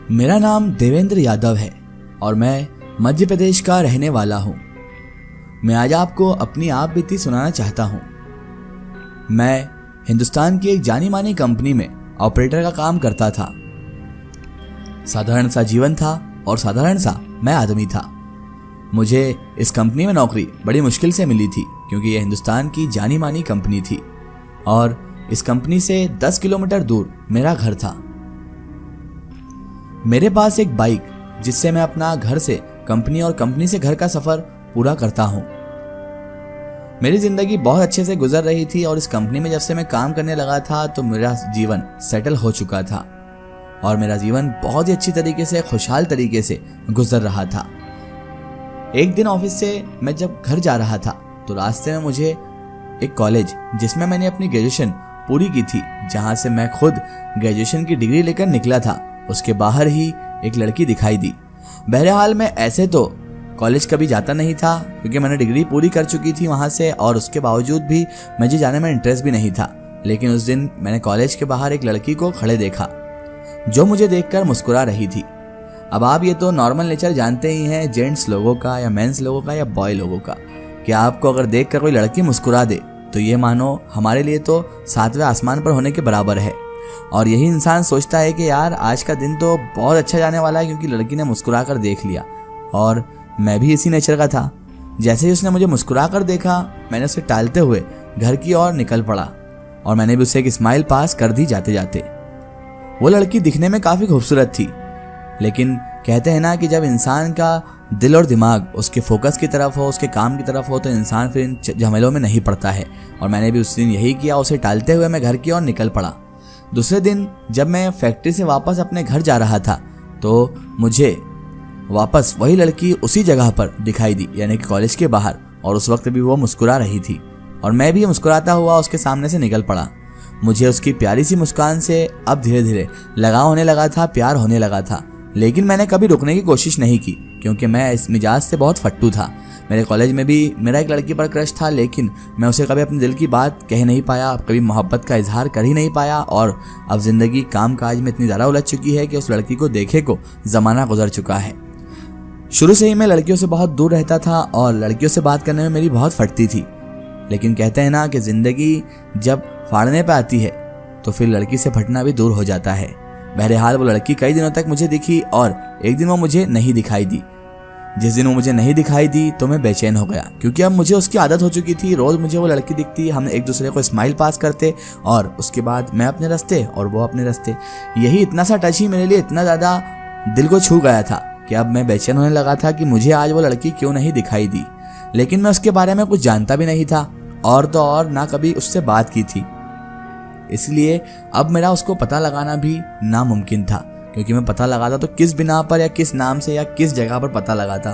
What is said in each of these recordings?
मेरा नाम देवेंद्र यादव है और मैं मध्य प्रदेश का रहने वाला हूँ। मैं आज आपको अपनी आप बीती सुनाना चाहता हूँ। मैं हिंदुस्तान की एक जानी मानी कंपनी में ऑपरेटर का काम करता था। साधारण सा जीवन था और साधारण सा मैं आदमी था। मुझे इस कंपनी में नौकरी बड़ी मुश्किल से मिली थी क्योंकि यह हिंदुस्तान की जानी मानी कंपनी थी और इस कंपनी से 10 किलोमीटर दूर मेरा घर था। मेरे पास एक बाइक जिससे मैं अपना घर से कंपनी और कंपनी से घर का सफर पूरा करता हूँ। मेरी जिंदगी बहुत अच्छे से गुजर रही थी और इस कंपनी में जब से मैं काम करने लगा था तो मेरा जीवन सेटल हो चुका था और मेरा जीवन बहुत ही अच्छी तरीके से, खुशहाल तरीके से गुजर रहा था। एक दिन ऑफिस से मैं जब घर जा रहा था तो रास्ते में मुझे एक कॉलेज जिसमें मैंने अपनी ग्रेजुएशन पूरी की थी, जहां से मैं खुद ग्रेजुएशन की डिग्री लेकर निकला था, उसके बाहर ही एक लड़की दिखाई दी। बहरहाल मैं ऐसे तो कॉलेज कभी जाता नहीं था क्योंकि मैंने डिग्री पूरी कर चुकी थी वहां से और उसके बावजूद भी मुझे जाने में इंटरेस्ट भी नहीं था। लेकिन उस दिन मैंने कॉलेज के बाहर एक लड़की को खड़े देखा जो मुझे देखकर मुस्कुरा रही थी। अब आप ये तो नॉर्मल नेचर जानते ही हैं जेंट्स लोगों का या मेंस लोगों का या बॉय लोगों का कि आपको अगर देखकर कोई लड़की मुस्कुरा दे तो ये मानो हमारे लिए तो 7वें आसमान पर होने के बराबर है। और यही इंसान सोचता है कि यार आज का दिन तो बहुत अच्छा जाने वाला है क्योंकि लड़की ने मुस्कुरा कर देख लिया। और मैं भी इसी नेचर का था। जैसे ही उसने मुझे मुस्कुरा कर देखा मैंने उसे टालते हुए घर की ओर निकल पड़ा और मैंने भी उसे एक स्माइल पास कर दी जाते जाते। वो लड़की दिखने में काफ़ी खूबसूरत थी, लेकिन कहते हैं ना कि जब इंसान का दिल और दिमाग उसके फोकस की तरफ हो, उसके काम की तरफ हो, तो इंसान फिर इन झमेलों में नहीं पड़ता है। और मैंने भी उस दिन यही किया, उसे टालते हुए मैं घर की ओर निकल पड़ा। दूसरे दिन जब मैं फैक्ट्री से वापस अपने घर जा रहा था तो मुझे वापस वही लड़की उसी जगह पर दिखाई दी, यानी कि कॉलेज के बाहर, और उस वक्त भी वो मुस्कुरा रही थी और मैं भी मुस्कुराता हुआ उसके सामने से निकल पड़ा। मुझे उसकी प्यारी सी मुस्कान से अब धीरे धीरे लगाव होने लगा था, प्यार होने लगा था। लेकिन मैंने कभी रुकने की कोशिश नहीं की क्योंकि मैं इस मिजाज से बहुत फट्टू था। मेरे कॉलेज में भी मेरा एक लड़की पर क्रश था, लेकिन मैं उसे कभी अपने दिल की बात कह नहीं पाया, कभी मोहब्बत का इजहार कर ही नहीं पाया। और अब जिंदगी काम काज में इतनी ज़्यादा उलझ चुकी है कि उस लड़की को देखे को ज़माना गुजर चुका है। शुरू से ही मैं लड़कियों से बहुत दूर रहता था और लड़कियों से बात करने में मेरी बहुत फटती थी। लेकिन कहते हैं ना कि ज़िंदगी जब फाड़ने पर आती है तो फिर लड़की से फटना भी दूर हो जाता है। बहरहाल वो लड़की कई दिनों तक मुझे दिखी और एक दिन वो मुझे नहीं दिखाई दी। जिस दिन वो मुझे नहीं दिखाई दी तो मैं बेचैन हो गया क्योंकि अब मुझे उसकी आदत हो चुकी थी। रोज़ मुझे वो लड़की दिखती, हम एक दूसरे को स्माइल पास करते और उसके बाद मैं अपने रास्ते और वो अपने रास्ते। यही इतना सा टच ही मेरे लिए इतना ज़्यादा दिल को छू गया था कि अब मैं बेचैन होने लगा था कि मुझे आज वो लड़की क्यों नहीं दिखाई दी। लेकिन मैं उसके बारे में कुछ जानता भी नहीं था और तो और ना कभी उससे बात की थी, इसलिए अब मेरा उसको पता लगाना भी नामुमकिन था। क्योंकि मैं पता लगाता तो किस बिना पर या किस नाम से या किस जगह पर पता लगाता।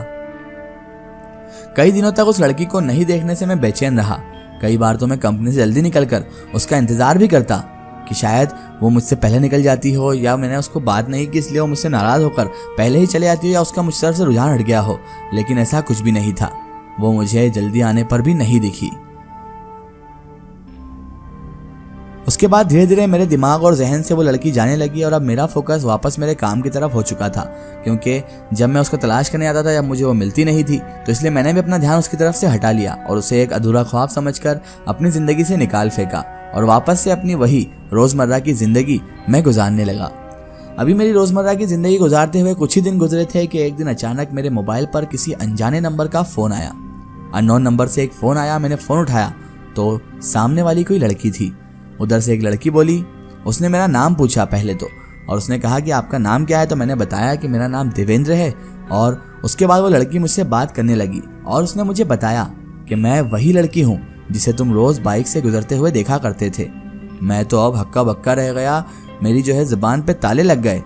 कई दिनों तक उस लड़की को नहीं देखने से मैं बेचैन रहा। कई बार तो मैं कंपनी से जल्दी निकलकर उसका इंतजार भी करता कि शायद वो मुझसे पहले निकल जाती हो, या मैंने उसको बात नहीं की इसलिए वो मुझसे नाराज होकर पहले ही चले जाती हो, या उसका मुझ तरफ से रुझान हट गया हो। लेकिन ऐसा कुछ भी नहीं था। वो मुझे जल्दी आने पर भी नहीं दिखी। उसके बाद धीरे धीरे मेरे दिमाग और जहन से वो लड़की जाने लगी और अब मेरा फोकस वापस मेरे काम की तरफ हो चुका था। क्योंकि जब मैं उसको तलाश करने आता था जब मुझे वो मिलती नहीं थी तो इसलिए मैंने भी अपना ध्यान उसकी तरफ से हटा लिया और उसे एक अधूरा ख्वाब समझकर अपनी ज़िंदगी से निकाल फेंका और वापस से अपनी वही रोज़मर्रा की ज़िंदगी मैं गुजारने लगा। अभी मेरी रोज़मर्रा की ज़िंदगी गुजारते हुए कुछ ही दिन गुजरे थे कि एक दिन अचानक मेरे मोबाइल पर किसी अनजाने नंबर का फ़ोन आया। अननोन नंबर से एक फ़ोन आया। मैंने फ़ोन उठाया तो सामने वाली कोई लड़की थी। उधर से एक लड़की बोली। उसने मेरा नाम पूछा पहले तो और उसने कहा कि आपका नाम क्या है, तो मैंने बताया कि मेरा नाम देवेंद्र है। और उसके बाद वो लड़की मुझसे बात करने लगी और उसने मुझे बताया कि मैं वही लड़की हूँ जिसे तुम रोज़ बाइक से गुजरते हुए देखा करते थे। मैं तो अब हक्का बक्का रह गया। मेरी जो है ज़ुबान पे ताले लग गए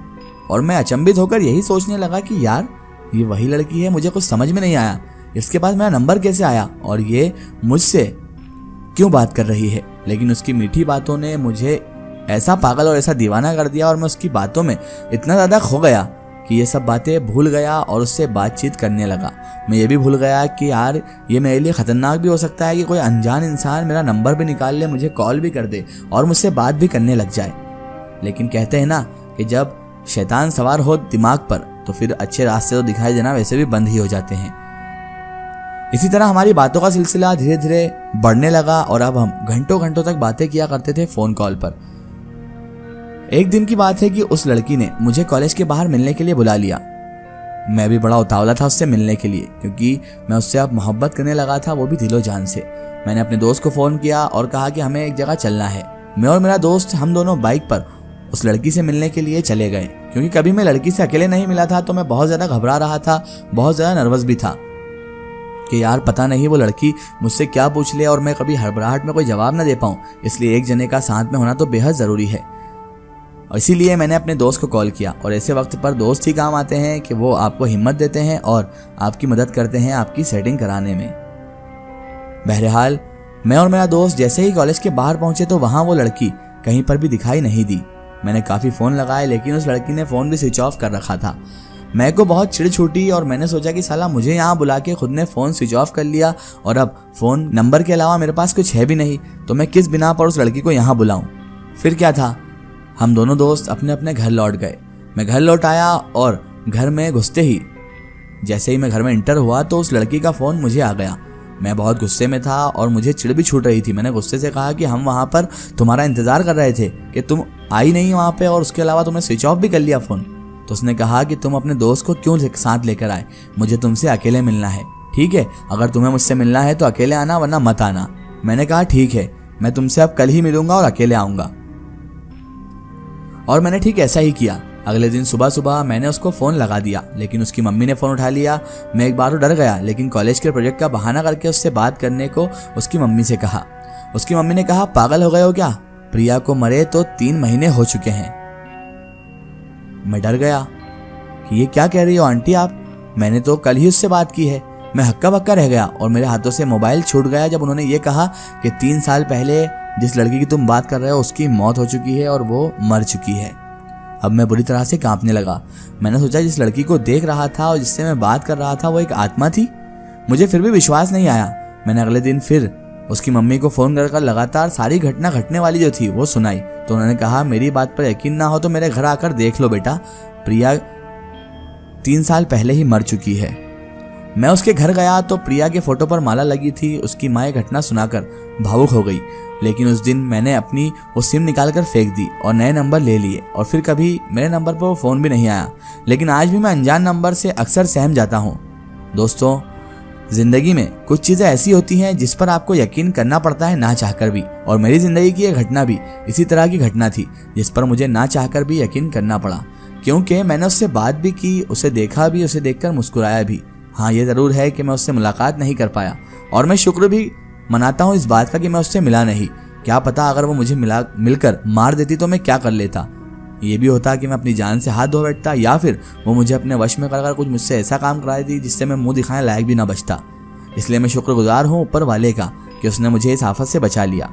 और मैं अचंभित होकर यही सोचने लगा कि यार ये वही लड़की है। मुझे कुछ समझ में नहीं आया इसके पास मेरा नंबर कैसे आया और ये मुझसे क्यों बात कर रही है। लेकिन उसकी मीठी बातों ने मुझे ऐसा पागल और ऐसा दीवाना कर दिया और मैं उसकी बातों में इतना ज़्यादा खो गया कि ये सब बातें भूल गया और उससे बातचीत करने लगा। मैं ये भी भूल गया कि यार ये मेरे लिए ख़तरनाक भी हो सकता है कि कोई अनजान इंसान मेरा नंबर भी निकाल ले, मुझे कॉल भी कर दे और मुझसे बात भी करने लग जाए। लेकिन कहते हैं ना कि जब शैतान सवार हो दिमाग पर तो फिर अच्छे रास्ते तो दिखाई देना वैसे भी बंद ही हो जाते हैं। इसी तरह हमारी बातों का सिलसिला धीरे धीरे बढ़ने लगा और अब हम घंटों घंटों तक बातें किया करते थे फोन कॉल पर। एक दिन की बात है कि उस लड़की ने मुझे कॉलेज के बाहर मिलने के लिए बुला लिया। मैं भी बड़ा उतावला था उससे मिलने के लिए, क्योंकि मैं उससे अब मोहब्बत करने लगा था, वो भी दिलो जान से। मैंने अपने दोस्त को फ़ोन किया और कहा कि हमें एक जगह चलना है। मैं और मेरा दोस्त हम दोनों बाइक पर उस लड़की से मिलने के लिए चले गए। क्योंकि कभी मैं लड़की से अकेले नहीं मिला था तो मैं बहुत ज़्यादा घबरा रहा था, बहुत ज़्यादा नर्वस भी था कि यार पता नहीं वो लड़की मुझसे क्या पूछ ले और मैं कभी हड़बड़ाहट में कोई जवाब ना दे पाऊँ। इसलिए एक जने का साथ में होना तो बेहद ज़रूरी है। और इसीलिए मैंने अपने दोस्त को कॉल किया। और ऐसे वक्त पर दोस्त ही काम आते हैं कि वो आपको हिम्मत देते हैं और आपकी मदद करते हैं आपकी सेटिंग कराने में। बहरहाल मैं और मेरा दोस्त जैसे ही कॉलेज के बाहर पहुंचे तो वहां वो लड़की कहीं पर भी दिखाई नहीं दी। मैंने काफ़ी फ़ोन लगाए लेकिन उस लड़की ने फ़ोन भी स्विच ऑफ कर रखा था। मैं को बहुत चिढ़ छूटी और मैंने सोचा कि साला मुझे यहाँ बुला के खुद ने फ़ोन स्विच ऑफ कर लिया और अब फ़ोन नंबर के अलावा मेरे पास कुछ है भी नहीं, तो मैं किस बिना पर उस लड़की को यहाँ बुलाऊं। फिर क्या था, हम दोनों दोस्त अपने अपने घर लौट गए। मैं घर लौट आया और घर में घुसते ही जैसे ही मैं घर में इंटर हुआ तो उस लड़की का फ़ोन मुझे आ गया। मैं बहुत गुस्से में था और मुझे चिढ़ भी छूट रही थी। मैंने गुस्से से कहा कि हम वहाँ पर तुम्हारा इंतज़ार कर रहे थे कि तुम आई नहीं वहाँ पे और उसके अलावा तुमने स्विच ऑफ भी कर लिया फ़ोन। तो उसने कहा कि तुम अपने दोस्त को क्यों साथ लेकर आए, मुझे तुमसे अकेले मिलना है। ठीक है, अगर तुम्हें मुझसे मिलना है तो अकेले आना वरना मत आना। मैंने कहा ठीक है, मैं तुमसे अब कल ही मिलूंगा और अकेले आऊँगा। और मैंने ठीक ऐसा ही किया। अगले दिन सुबह सुबह मैंने उसको फ़ोन लगा दिया लेकिन उसकी मम्मी ने फ़ोन उठा लिया। मैं एक बार तो डर गया लेकिन कॉलेज के प्रोजेक्ट का बहाना करके उससे बात करने को उसकी मम्मी से कहा। उसकी मम्मी ने कहा पागल हो गए हो क्या, प्रिया को मरे तो 3 महीने हो चुके हैं। मैं डर गया कि ये क्या कह रही हो आंटी आप, मैंने तो कल ही उससे बात की है। मैं हक्का बक्का रह गया और मेरे हाथों से मोबाइल छूट गया जब उन्होंने ये कहा कि 3 साल पहले जिस लड़की की तुम बात कर रहे हो उसकी मौत हो चुकी है और वो मर चुकी है। अब मैं बुरी तरह से कांपने लगा। मैंने सोचा जिस लड़की को देख रहा था और जिससे मैं बात कर रहा था वो एक आत्मा थी। मुझे फिर भी विश्वास नहीं आया। मैंने अगले दिन फिर उसकी मम्मी को फ़ोन कर लगातार सारी घटना घटने वाली जो थी वो सुनाई। तो उन्होंने कहा मेरी बात पर यकीन ना हो तो मेरे घर आकर देख लो बेटा, प्रिया 3 साल पहले ही मर चुकी है। मैं उसके घर गया तो प्रिया के फोटो पर माला लगी थी। उसकी माँ ये घटना सुनाकर भावुक हो गई। लेकिन उस दिन मैंने अपनी वो सिम निकाल कर फेंक दी और नए नंबर ले लिए और फिर कभी मेरे नंबर पर वो फ़ोन भी नहीं आया। लेकिन आज भी मैं अनजान नंबर से अक्सर सहम जाता हूँ। दोस्तों, ज़िंदगी में कुछ चीज़ें ऐसी होती हैं जिस पर आपको यकीन करना पड़ता है ना चाहकर भी। और मेरी ज़िंदगी की यह घटना भी इसी तरह की घटना थी जिस पर मुझे ना चाहकर भी यकीन करना पड़ा। क्योंकि मैंने उससे बात भी की, उसे देखा भी, उसे देखकर मुस्कुराया भी। हाँ, ये ज़रूर है कि मैं उससे मुलाकात नहीं कर पाया और मैं शुक्र भी मनाता हूँ इस बात का कि मैं उससे मिला नहीं। क्या पता अगर वो मुझे मिलकर मार देती तो मैं क्या कर लेता। ये भी होता कि मैं अपनी जान से हाथ धो बैठता या फिर वो मुझे अपने वश में कर कुछ मुझसे ऐसा काम करा देती जिससे मैं मुंह दिखाने लायक भी ना बचता। इसलिए मैं शुक्रगुजार हूँ ऊपर वाले का कि उसने मुझे इस आफत से बचा लिया।